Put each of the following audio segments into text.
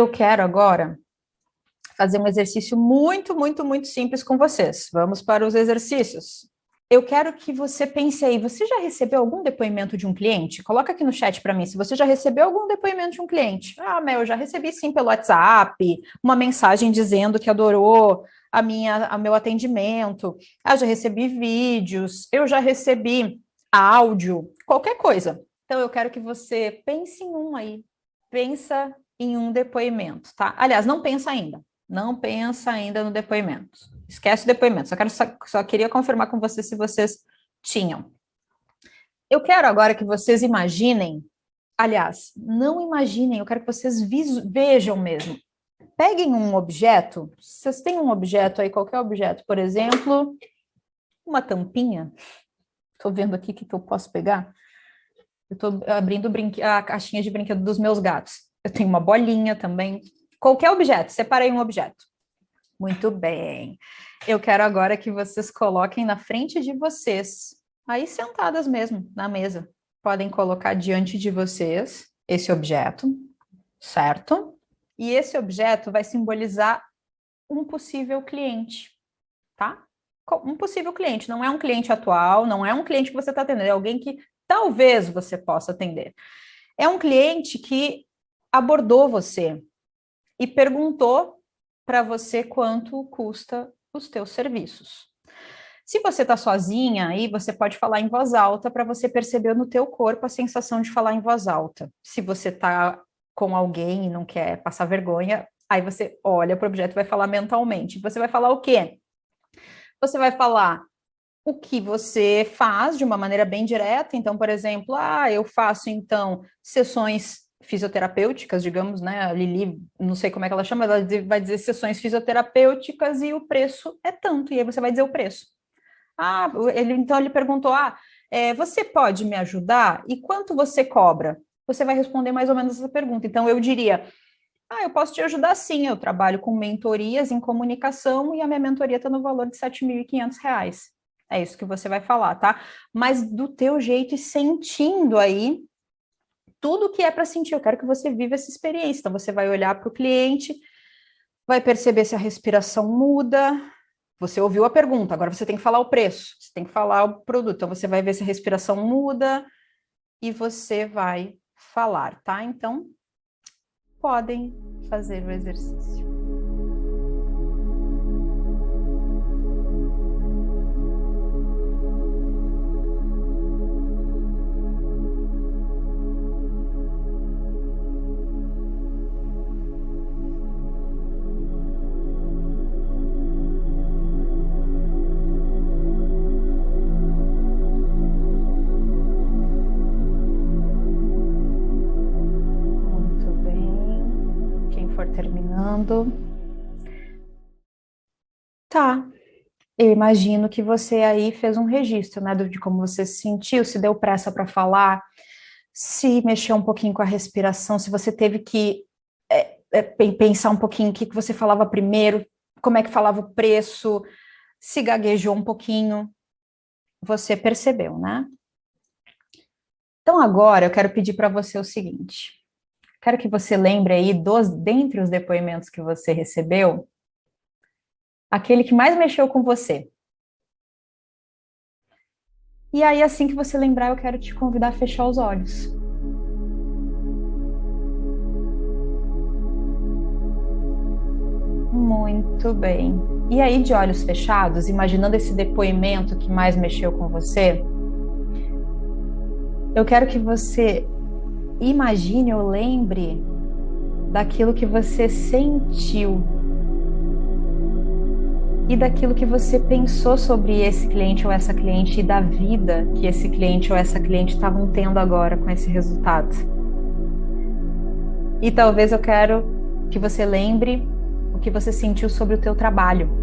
Eu quero agora fazer um exercício muito, muito, muito simples com vocês. Vamos para os exercícios. Eu quero que você pense aí, você já recebeu algum depoimento de um cliente? Coloca aqui no chat para mim, se você já recebeu algum depoimento de um cliente. Ah, Mel, eu já recebi sim pelo WhatsApp, uma mensagem dizendo que adorou o meu atendimento. Ah, já recebi vídeos, eu já recebi áudio, qualquer coisa. Então, eu quero que você pense em um aí. Pensa em um depoimento, tá? Aliás, não pensa ainda. Não pensa ainda no depoimento. Esquece o depoimento. Só queria confirmar com vocês se vocês tinham. Eu quero agora que vocês imaginem, aliás, não imaginem, eu quero que vocês vejam mesmo. Peguem um objeto, vocês têm um objeto aí, qualquer objeto, por exemplo, uma tampinha. Estou vendo aqui o que eu posso pegar. Eu estou abrindo a caixinha de brinquedo dos meus gatos. Eu tenho uma bolinha também. Qualquer objeto, separei um objeto. Muito bem. Eu quero agora que vocês coloquem na frente de vocês, aí sentadas mesmo, na mesa. Podem colocar diante de vocês esse objeto, certo? E esse objeto vai simbolizar um possível cliente, tá? Um possível cliente, não é um cliente atual, não é um cliente que você está atendendo, é alguém que talvez você possa atender. É um cliente que abordou você e perguntou para você quanto custa os teus serviços. Se você está sozinha, aí você pode falar em voz alta para você perceber no teu corpo a sensação de falar em voz alta. Se você está com alguém e não quer passar vergonha, aí você olha para o objeto e vai falar mentalmente. Você vai falar o quê? Você vai falar o que você faz de uma maneira bem direta. Então, por exemplo, eu faço, então, sessões fisioterapêuticas, digamos, né? A Lili, não sei como é que ela chama, ela vai dizer sessões fisioterapêuticas e o preço é tanto. E aí você vai dizer o preço. Então ele perguntou, você pode me ajudar? E quanto você cobra? Você vai responder mais ou menos essa pergunta. Então, eu diria, eu posso te ajudar sim, eu trabalho com mentorias em comunicação e a minha mentoria está no valor de R$7.500. É isso que você vai falar, tá? Mas do teu jeito e sentindo aí tudo que é para sentir. Eu quero que você viva essa experiência. Então, você vai olhar para o cliente, vai perceber se a respiração muda. Você ouviu a pergunta, agora você tem que falar o preço, você tem que falar o produto. Então, você vai ver se a respiração muda e você vai falar, tá? Então, podem fazer o exercício. Terminando. Tá. Eu imagino que você aí fez um registro, né, de como você se sentiu, se deu pressa para falar, se mexeu um pouquinho com a respiração, se você teve que pensar um pouquinho o que você falava primeiro, como é que falava o preço, se gaguejou um pouquinho. Você percebeu, né? Então agora eu quero pedir para você o seguinte. Quero que você lembre aí, dentre os depoimentos que você recebeu, aquele que mais mexeu com você. E aí, assim que você lembrar, eu quero te convidar a fechar os olhos. Muito bem. E aí, de olhos fechados, imaginando esse depoimento que mais mexeu com você, eu quero que você imagine ou lembre daquilo que você sentiu e daquilo que você pensou sobre esse cliente ou essa cliente e da vida que esse cliente ou essa cliente estavam tendo agora com esse resultado. E talvez eu quero que você lembre o que você sentiu sobre o teu trabalho.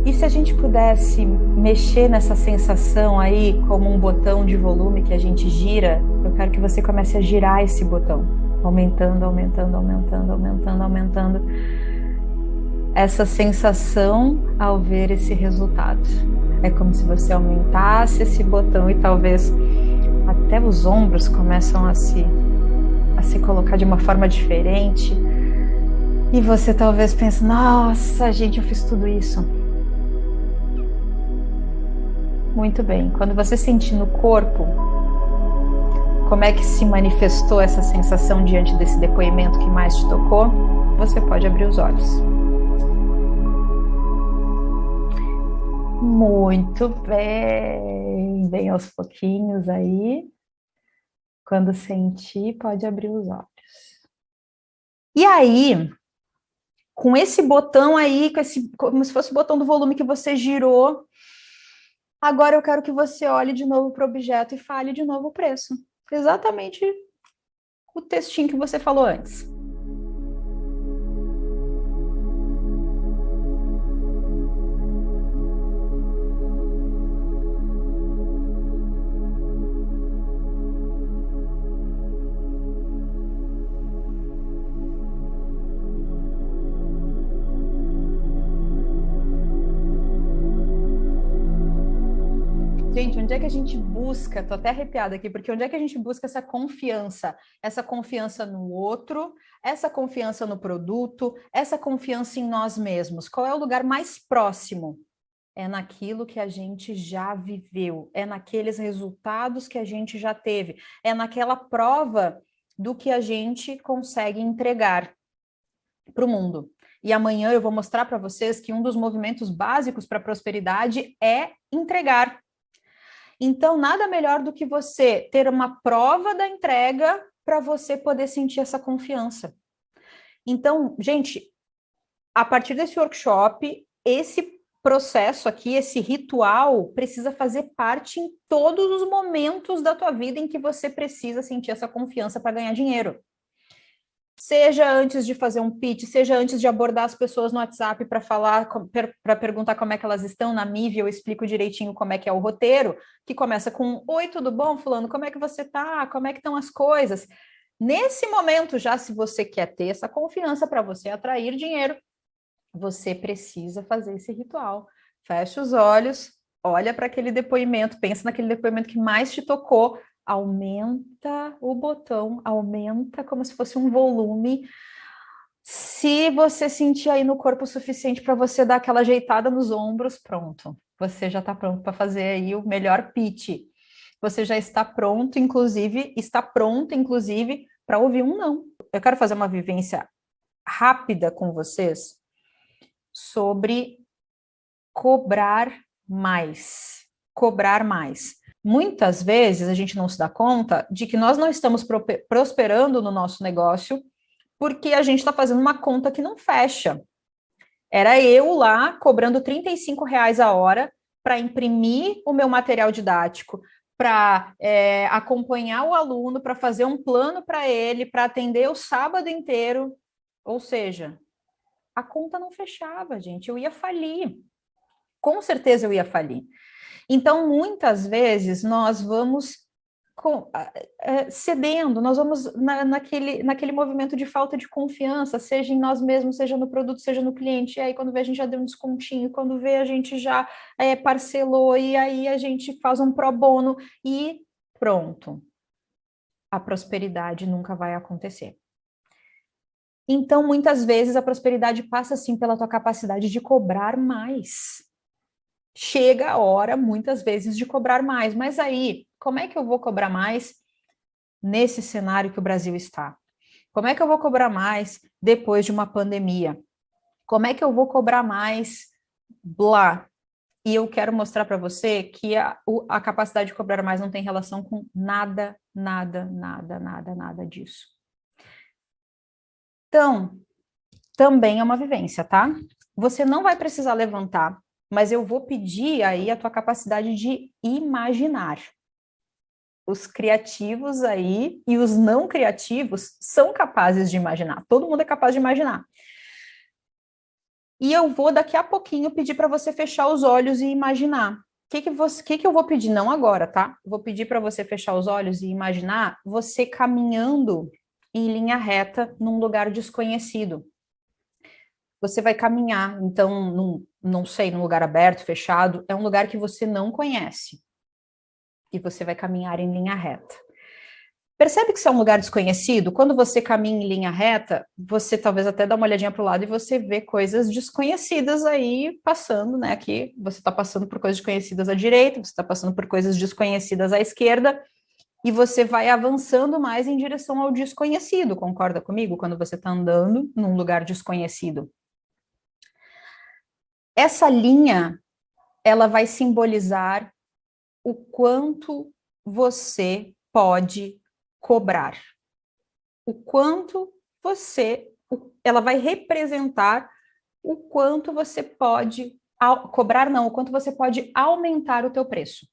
E se a gente pudesse mexer nessa sensação aí como um botão de volume que a gente gira, eu quero que você comece a girar esse botão, aumentando, aumentando, aumentando, aumentando, aumentando essa sensação ao ver esse resultado. É como se você aumentasse esse botão e talvez até os ombros começam a se se colocar de uma forma diferente. E você talvez pense, nossa, gente, eu fiz tudo isso. Muito bem. Quando você sentir no corpo, como é que se manifestou essa sensação diante desse depoimento que mais te tocou, você pode abrir os olhos. Muito bem. Bem aos pouquinhos aí. Quando sentir, pode abrir os olhos. E aí, com esse botão aí, como se fosse o botão do volume que você girou, agora eu quero que você olhe de novo para o objeto e fale de novo o preço. Exatamente o textinho que você falou antes. Gente, onde é que a gente busca? Tô até arrepiada aqui, porque onde é que a gente busca essa confiança? Essa confiança no outro, essa confiança no produto, essa confiança em nós mesmos. Qual é o lugar mais próximo? É naquilo que a gente já viveu, é naqueles resultados que a gente já teve, é naquela prova do que a gente consegue entregar para o mundo. E amanhã eu vou mostrar para vocês que um dos movimentos básicos para a prosperidade é entregar. Então, nada melhor do que você ter uma prova da entrega para você poder sentir essa confiança. Então, gente, a partir desse workshop, esse processo aqui, esse ritual, precisa fazer parte em todos os momentos da tua vida em que você precisa sentir essa confiança para ganhar dinheiro. Seja antes de fazer um pitch, seja antes de abordar as pessoas no WhatsApp para falar, para perguntar como é que elas estão. Na MIV eu explico direitinho como é que é o roteiro, que começa com: oi, tudo bom, fulano? Como é que você tá? Como é que estão as coisas? Nesse momento, já se você quer ter essa confiança para você atrair dinheiro, você precisa fazer esse ritual. Fecha os olhos, olha para aquele depoimento, pensa naquele depoimento que mais te tocou, aumenta o botão, aumenta como se fosse um volume. Se você sentir aí no corpo o suficiente para você dar aquela ajeitada nos ombros, pronto. Você já está pronto para fazer aí o melhor pitch. Você já está pronto, inclusive, para ouvir um não. Eu quero fazer uma vivência rápida com vocês sobre cobrar mais. Cobrar mais. Muitas vezes a gente não se dá conta de que nós não estamos prosperando no nosso negócio porque a gente está fazendo uma conta que não fecha. Era eu lá cobrando R$ 35 a hora para imprimir o meu material didático, para acompanhar o aluno, para fazer um plano para ele, para atender o sábado inteiro. Ou seja, a conta não fechava, gente. Eu ia falir. Com certeza eu ia falir. Então, muitas vezes, nós vamos cedendo, nós vamos naquele movimento de falta de confiança, seja em nós mesmos, seja no produto, seja no cliente. E aí, quando vê, a gente já deu um descontinho, quando vê, a gente já parcelou, e aí a gente faz um pro bono e pronto. A prosperidade nunca vai acontecer. Então, muitas vezes, a prosperidade passa, sim, pela tua capacidade de cobrar mais. Chega a hora, muitas vezes, de cobrar mais. Mas aí, como é que eu vou cobrar mais nesse cenário que o Brasil está? Como é que eu vou cobrar mais depois de uma pandemia? Como é que eu vou cobrar mais? Blá. E eu quero mostrar para você que a capacidade de cobrar mais não tem relação com nada, nada, nada, nada, nada disso. Então, também é uma vivência, tá? Você não vai precisar levantar, mas eu vou pedir aí a tua capacidade de imaginar. Os criativos aí e os não criativos são capazes de imaginar. Todo mundo é capaz de imaginar. E eu vou daqui a pouquinho pedir para você fechar os olhos e imaginar. O que eu vou pedir? Não agora, tá? Vou pedir para você fechar os olhos e imaginar você caminhando em linha reta num lugar desconhecido. Você vai caminhar, então, não sei, num lugar aberto, fechado, é um lugar que você não conhece. E você vai caminhar em linha reta. Percebe que isso é um lugar desconhecido? Quando você caminha em linha reta, você talvez até dá uma olhadinha para o lado e você vê coisas desconhecidas aí passando, né? Aqui você está passando por coisas desconhecidas à direita, você está passando por coisas desconhecidas à esquerda, e você vai avançando mais em direção ao desconhecido, concorda comigo? Quando você está andando num lugar desconhecido. Essa linha, ela vai simbolizar o quanto você pode cobrar. O quanto ela vai representar o quanto você pode cobrar, não, o quanto você pode aumentar o teu preço.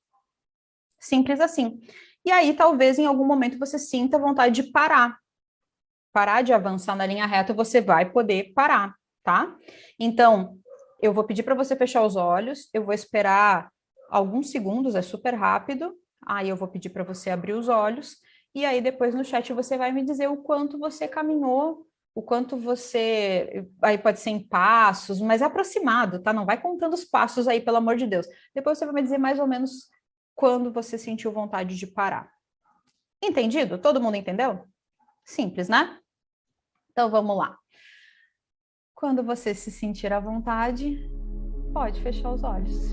Simples assim. E aí, talvez, em algum momento, você sinta vontade de parar de avançar na linha reta, você vai poder parar, tá? Então, eu vou pedir para você fechar os olhos, eu vou esperar alguns segundos, é super rápido, aí eu vou pedir para você abrir os olhos, e aí depois no chat você vai me dizer o quanto você caminhou, o quanto você, aí pode ser em passos, mas é aproximado, tá? Não vai contando os passos aí, pelo amor de Deus. Depois você vai me dizer mais ou menos quando você sentiu vontade de parar. Entendido? Todo mundo entendeu? Simples, né? Então vamos lá. Quando você se sentir à vontade, pode fechar os olhos.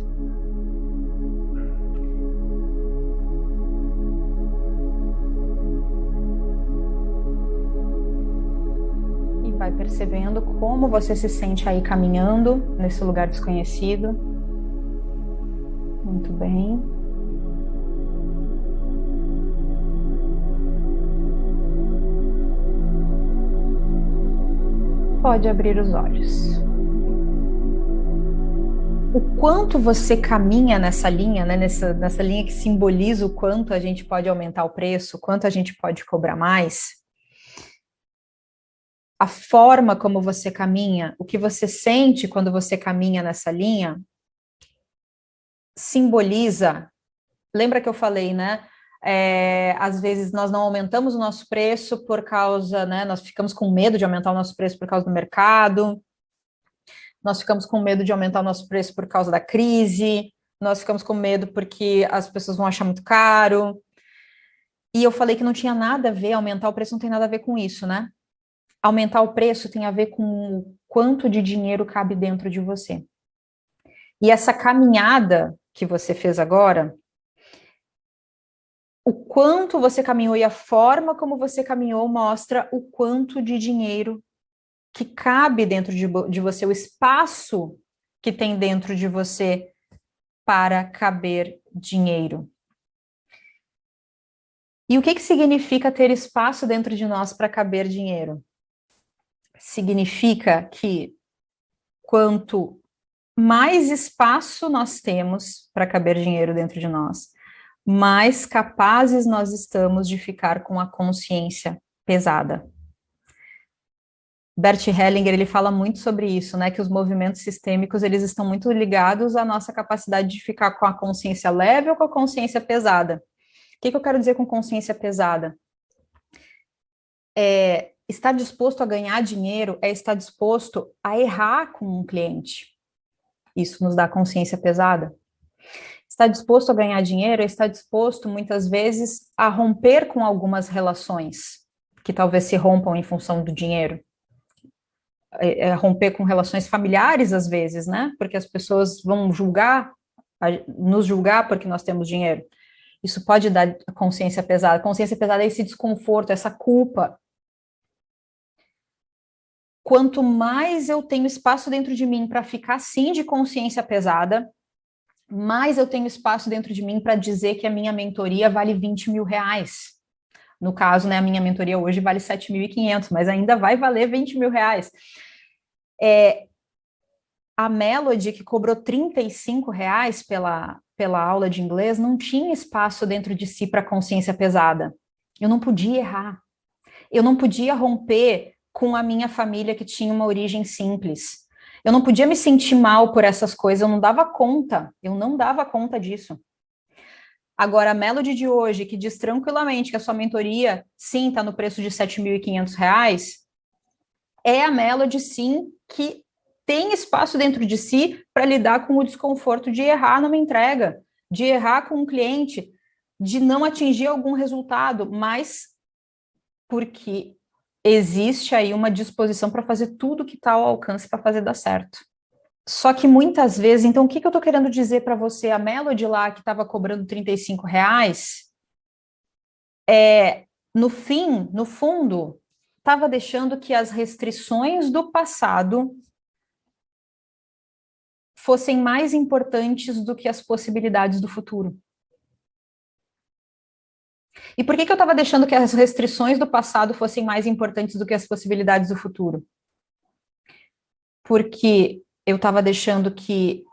E vai percebendo como você se sente aí caminhando nesse lugar desconhecido. Muito bem. Pode abrir os olhos. O quanto você caminha nessa linha, né, nessa linha que simboliza o quanto a gente pode aumentar o preço, o quanto a gente pode cobrar mais, a forma como você caminha, o que você sente quando você caminha nessa linha, simboliza, lembra que eu falei, né? Às vezes nós não aumentamos o nosso preço por causa, né? Nós ficamos com medo de aumentar o nosso preço por causa do mercado, nós ficamos com medo de aumentar o nosso preço por causa da crise, nós ficamos com medo porque as pessoas vão achar muito caro. E eu falei que não tinha nada a ver, aumentar o preço não tem nada a ver com isso, né? Aumentar o preço tem a ver com o quanto de dinheiro cabe dentro de você. E essa caminhada que você fez agora, o quanto você caminhou e a forma como você caminhou mostra o quanto de dinheiro que cabe dentro de você, o espaço que tem dentro de você para caber dinheiro. E o que significa ter espaço dentro de nós para caber dinheiro? Significa que quanto mais espaço nós temos para caber dinheiro dentro de nós, mais capazes nós estamos de ficar com a consciência pesada. Bert Hellinger, ele fala muito sobre isso, né, que os movimentos sistêmicos, eles estão muito ligados à nossa capacidade de ficar com a consciência leve ou com a consciência pesada. O que eu quero dizer com consciência pesada? Estar disposto a ganhar dinheiro é estar disposto a errar com um cliente. Isso nos dá consciência pesada. Estar disposto a ganhar dinheiro é estar disposto, muitas vezes, a romper com algumas relações que talvez se rompam em função do dinheiro. Romper com relações familiares, às vezes, né? Porque as pessoas vão nos julgar porque nós temos dinheiro. Isso pode dar consciência pesada. Consciência pesada é esse desconforto, essa culpa. Quanto mais eu tenho espaço dentro de mim para ficar, sim, de consciência pesada, mais eu tenho espaço dentro de mim para dizer que a minha mentoria vale 20 mil reais. No caso, né, a minha mentoria hoje vale 7.500, mas ainda vai valer 20 mil reais. A Melody, que cobrou 35 reais pela aula de inglês, não tinha espaço dentro de si para consciência pesada. Eu não podia errar. Eu não podia romper com a minha família que tinha uma origem simples. Eu não podia me sentir mal por essas coisas, eu não dava conta disso. Agora, a Melody de hoje, que diz tranquilamente que a sua mentoria, sim, está no preço de 7.500 reais, é a Melody, sim, que tem espaço dentro de si para lidar com o desconforto de errar numa entrega, de errar com um cliente, de não atingir algum resultado, mas porque existe aí uma disposição para fazer tudo que está ao alcance para fazer dar certo. Só que muitas vezes, então o que eu estou querendo dizer para você? A Melody lá que estava cobrando R$ 35, no fim, no fundo, estava deixando que as restrições do passado fossem mais importantes do que as possibilidades do futuro. E por que eu estava deixando que as restrições do passado fossem mais importantes do que as possibilidades do futuro? Porque eu estava deixando que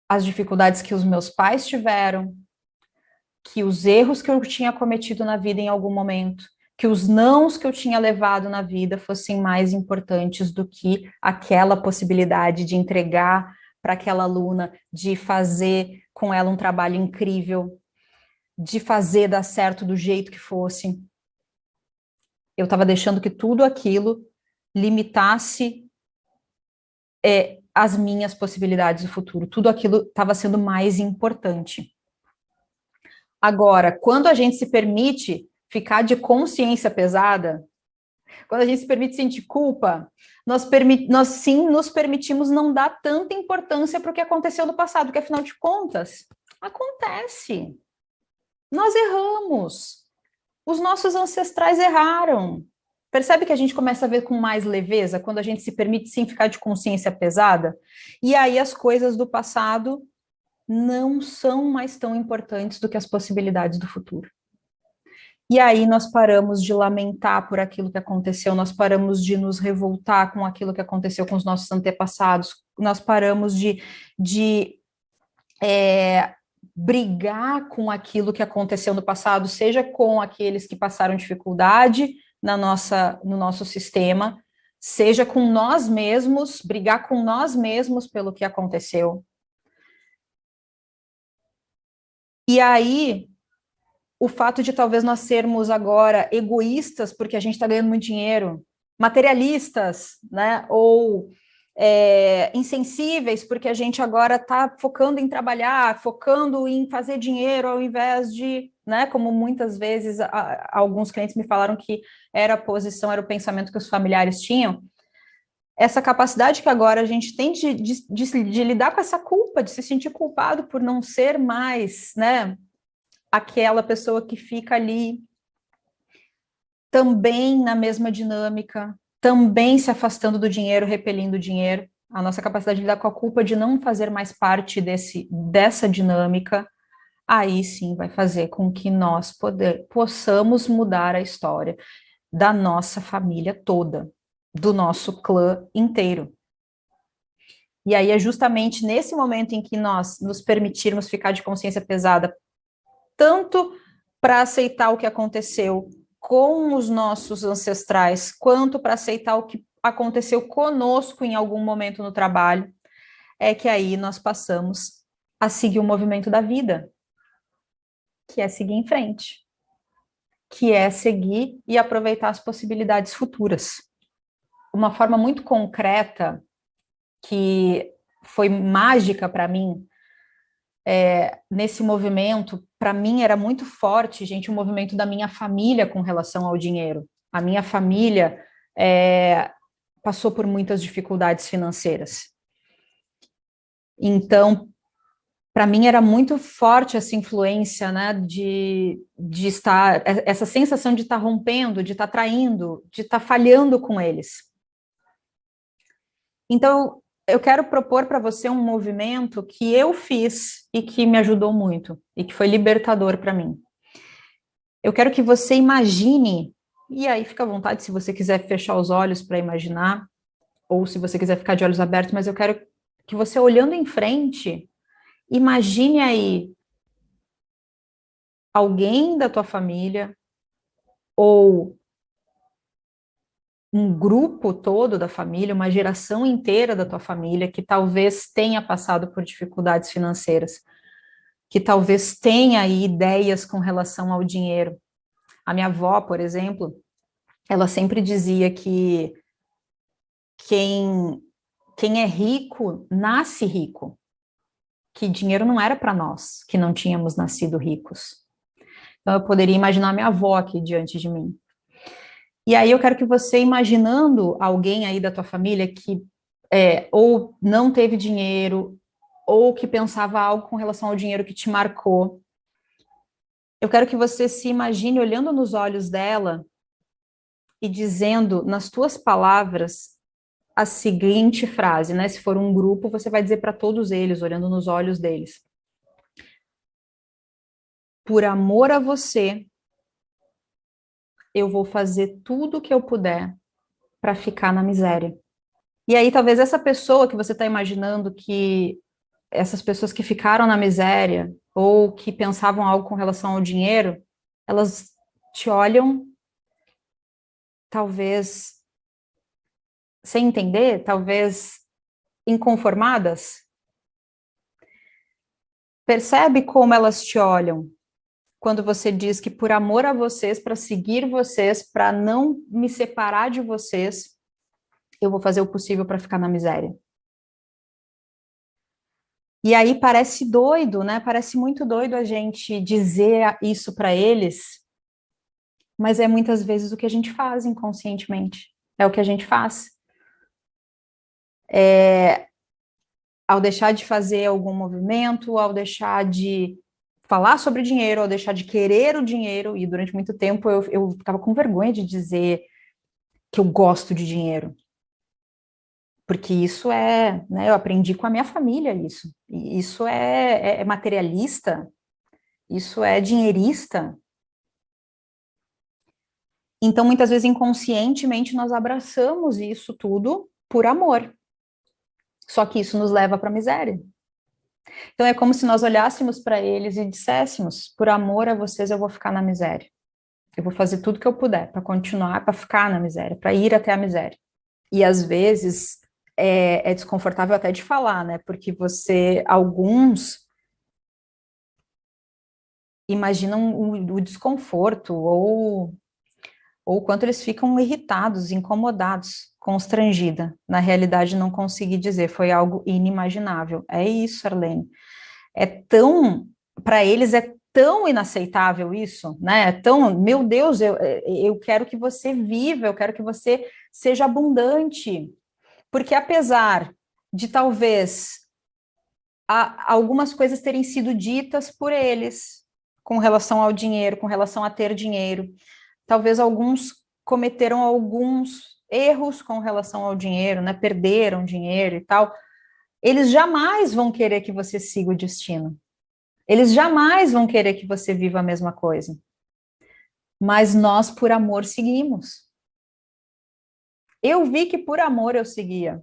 as dificuldades que os meus pais tiveram, que os erros que eu tinha cometido na vida em algum momento, que os nãos que eu tinha levado na vida fossem mais importantes do que aquela possibilidade de entregar para aquela aluna, de fazer com ela um trabalho incrível, de fazer dar certo do jeito que fosse. Eu estava deixando que tudo aquilo limitasse as minhas possibilidades do futuro. Tudo aquilo estava sendo mais importante. Agora, quando a gente se permite ficar de consciência pesada, quando a gente se permite sentir culpa, nós sim nos permitimos não dar tanta importância para o que aconteceu no passado, porque afinal de contas, acontece. Nós erramos. Os nossos ancestrais erraram. Percebe que a gente começa a ver com mais leveza quando a gente se permite sim ficar de consciência pesada? E aí as coisas do passado não são mais tão importantes do que as possibilidades do futuro. E aí nós paramos de lamentar por aquilo que aconteceu, nós paramos de nos revoltar com aquilo que aconteceu com os nossos antepassados, nós paramos de brigar com aquilo que aconteceu no passado, seja com aqueles que passaram dificuldade no nosso sistema, seja com nós mesmos, brigar com nós mesmos pelo que aconteceu. E aí, o fato de talvez nós sermos agora egoístas porque a gente está ganhando muito dinheiro, materialistas, né, ou insensíveis porque a gente agora está focando em trabalhar, focando em fazer dinheiro ao invés de, né, como muitas vezes alguns clientes me falaram que era a posição, era o pensamento que os familiares tinham, essa capacidade que agora a gente tem de lidar com essa culpa, de se sentir culpado por não ser mais, né, aquela pessoa que fica ali também na mesma dinâmica, também se afastando do dinheiro, repelindo o dinheiro. A nossa capacidade de lidar com a culpa de não fazer mais parte dessa dinâmica, aí sim vai fazer com que nós possamos mudar a história da nossa família toda, do nosso clã inteiro. E aí é justamente nesse momento em que nós nos permitirmos ficar de consciência pesada, tanto para aceitar o que aconteceu com os nossos ancestrais, quanto para aceitar o que aconteceu conosco em algum momento no trabalho, é que aí nós passamos a seguir o movimento da vida, que é seguir em frente, que é seguir e aproveitar as possibilidades futuras. Uma forma muito concreta, que foi mágica para mim, nesse movimento, para mim era muito forte, gente, o movimento da minha família com relação ao dinheiro. A minha família passou por muitas dificuldades financeiras. Então, para mim era muito forte essa influência, né, de estar, essa sensação de estar rompendo, de estar traindo, de estar falhando com eles. Então, eu quero propor para você um movimento que eu fiz e que me ajudou muito, e que foi libertador para mim. Eu quero que você imagine, e aí fica à vontade se você quiser fechar os olhos para imaginar, ou se você quiser ficar de olhos abertos, mas eu quero que você, olhando em frente, imagine aí alguém da tua família, ou um grupo todo da família, uma geração inteira da tua família que talvez tenha passado por dificuldades financeiras, que talvez tenha aí ideias com relação ao dinheiro. A minha avó, por exemplo, ela sempre dizia que quem é rico nasce rico, que dinheiro não era para nós, que não tínhamos nascido ricos. Então eu poderia imaginar minha avó aqui diante de mim. E aí eu quero que você, imaginando alguém aí da tua família que ou não teve dinheiro, ou que pensava algo com relação ao dinheiro que te marcou, eu quero que você se imagine olhando nos olhos dela e dizendo nas tuas palavras a seguinte frase, né? Se for um grupo, você vai dizer para todos eles, olhando nos olhos deles: por amor a você, eu vou fazer tudo o que eu puder para ficar na miséria. E aí, talvez essa pessoa que você está imaginando, que essas pessoas que ficaram na miséria ou que pensavam algo com relação ao dinheiro, elas te olham, talvez sem entender, talvez inconformadas. Percebe como elas te olham quando você diz que por amor a vocês, para seguir vocês, para não me separar de vocês, eu vou fazer o possível para ficar na miséria. E aí parece doido, né? Parece muito doido a gente dizer isso para eles, mas é muitas vezes o que a gente faz inconscientemente. É o que a gente faz. Ao deixar de fazer algum movimento, ao deixar de falar sobre dinheiro, ao deixar de querer o dinheiro, e durante muito tempo eu ficava com vergonha de dizer que eu gosto de dinheiro, porque isso né, eu aprendi com a minha família isso, e isso é materialista, isso é dinheirista. Então, muitas vezes, inconscientemente, nós abraçamos isso tudo por amor, só que isso nos leva para a miséria. Então, é como se nós olhássemos para eles e disséssemos: por amor a vocês, eu vou ficar na miséria. Eu vou fazer tudo que eu puder para continuar, para ficar na miséria, para ir até a miséria. E às vezes é desconfortável até de falar, né? Porque alguns imaginam o desconforto ou o quanto eles ficam irritados, incomodados, constrangida. Na realidade, não consegui dizer, foi algo inimaginável. É isso, Arlene. Para eles é tão inaceitável isso, né? É tão, meu Deus, eu quero que você viva, eu quero que você seja abundante. Porque apesar de talvez algumas coisas terem sido ditas por eles com relação ao dinheiro, com relação a ter dinheiro, talvez alguns cometeram alguns erros com relação ao dinheiro, né? Perderam dinheiro e tal. Eles jamais vão querer que você siga o destino. Eles jamais vão querer que você viva a mesma coisa. Mas nós, por amor, seguimos. Eu vi que por amor eu seguia.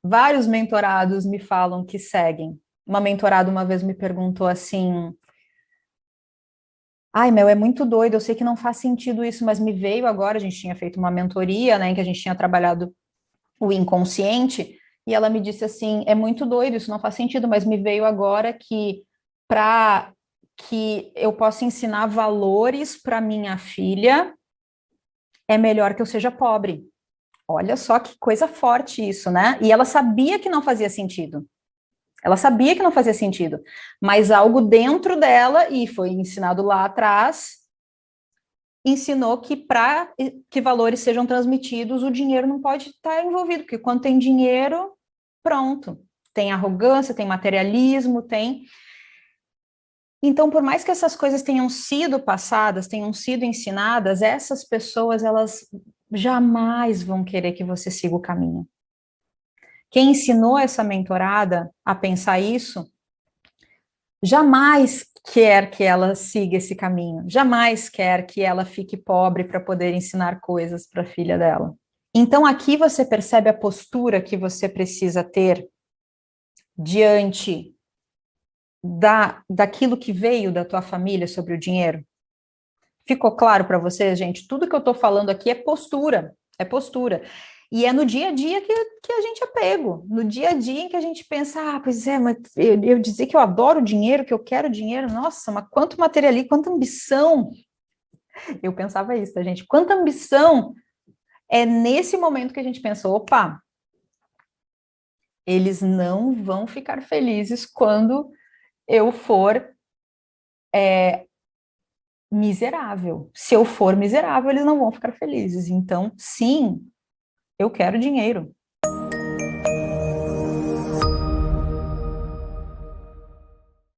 Vários mentorados me falam que seguem. Uma mentorada uma vez me perguntou assim: ai, Mel, é muito doido, eu sei que não faz sentido isso, mas me veio agora, a gente tinha feito uma mentoria, né, em que a gente tinha trabalhado o inconsciente, e ela me disse assim: é muito doido, isso não faz sentido, mas me veio agora que para que eu possa ensinar valores para minha filha, é melhor que eu seja pobre. Olha só que coisa forte isso, né? E ela sabia que não fazia sentido. Ela sabia que não fazia sentido, mas algo dentro dela, e foi ensinado lá atrás, ensinou que para que valores sejam transmitidos, o dinheiro não pode estar envolvido, porque quando tem dinheiro, pronto. Tem arrogância, tem materialismo, tem. Então, por mais que essas coisas tenham sido passadas, tenham sido ensinadas, essas pessoas, elas jamais vão querer que você siga o caminho. Quem ensinou essa mentorada a pensar isso, jamais quer que ela siga esse caminho, jamais quer que ela fique pobre para poder ensinar coisas para a filha dela. Então, aqui você percebe a postura que você precisa ter diante daquilo que veio da tua família sobre o dinheiro? Ficou claro para vocês, gente? Tudo que eu estou falando aqui é postura, é postura. E é no dia a dia que a gente é pego, no dia a dia em que a gente pensa: pois é, mas eu dizer que eu adoro dinheiro, que eu quero dinheiro, nossa, mas quanto materialismo, quanta ambição. Eu pensava isso, tá, gente? Quanta ambição. É nesse momento que a gente pensa: opa, eles não vão ficar felizes quando eu for miserável. Se eu for miserável, eles não vão ficar felizes. Então, sim, eu quero dinheiro.